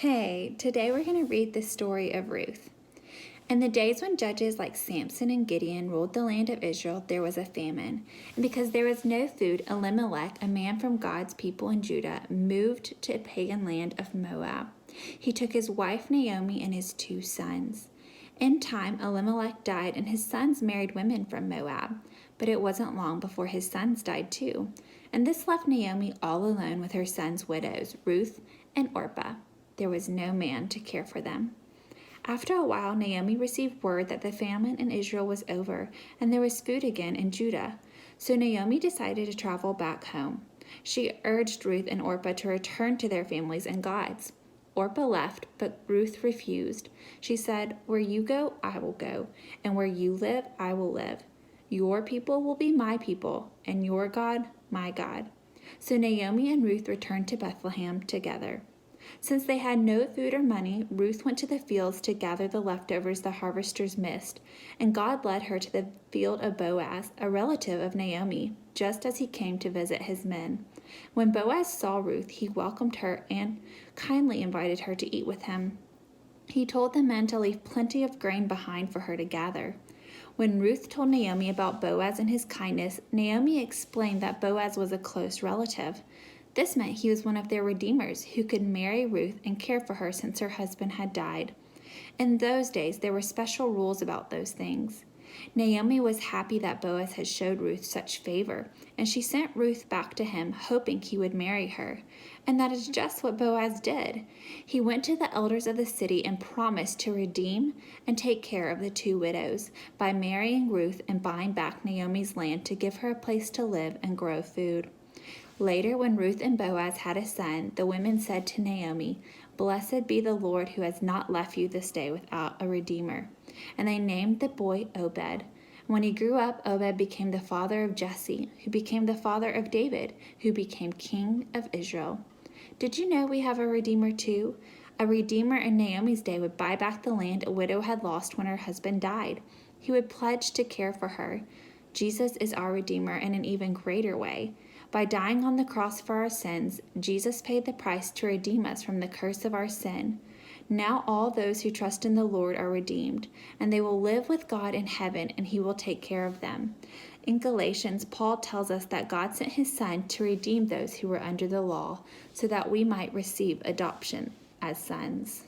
Hey, today we're going to read the story of Ruth. In the days when judges like Samson and Gideon ruled the land of Israel, there was a famine. And because there was no food, Elimelech, a man from God's people in Judah, moved to a pagan land of Moab. He took his wife Naomi and his 2 sons. In time, Elimelech died, and his sons married women from Moab. But it wasn't long before his sons died too. And this left Naomi all alone with her sons' widows, Ruth and Orpah. There was no man to care for them. After a while, Naomi received word that the famine in Israel was over, and there was food again in Judah. So Naomi decided to travel back home. She urged Ruth and Orpah to return to their families and gods. Orpah left, but Ruth refused. She said, "Where you go, I will go, and where you live, I will live. Your people will be my people, and your God, my God." So Naomi and Ruth returned to Bethlehem together. Since they had no food or money, Ruth went to the fields to gather the leftovers the harvesters missed, and God led her to the field of Boaz, a relative of Naomi, just as he came to visit his men. When Boaz saw Ruth, he welcomed her and kindly invited her to eat with him. He told the men to leave plenty of grain behind for her to gather. When Ruth told Naomi about Boaz and his kindness, Naomi explained that Boaz was a close relative. This meant he was one of their redeemers who could marry Ruth and care for her since her husband had died. In those days, there were special rules about those things. Naomi was happy that Boaz had showed Ruth such favor, and she sent Ruth back to him, hoping he would marry her. And that is just what Boaz did. He went to the elders of the city and promised to redeem and take care of the 2 widows by marrying Ruth and buying back Naomi's land to give her a place to live and grow food. Later, when Ruth and Boaz had a son, the women said to Naomi, "Blessed be the Lord who has not left you this day without a redeemer." And they named the boy Obed. When he grew up, Obed became the father of Jesse, who became the father of David, who became king of Israel. Did you know we have a redeemer too? A redeemer in Naomi's day would buy back the land a widow had lost when her husband died. He would pledge to care for her. Jesus is our redeemer in an even greater way. By dying on the cross for our sins, Jesus paid the price to redeem us from the curse of our sin. Now all those who trust in the Lord are redeemed, and they will live with God in heaven, and he will take care of them. In Galatians, Paul tells us that God sent his Son to redeem those who were under the law, so that we might receive adoption as sons.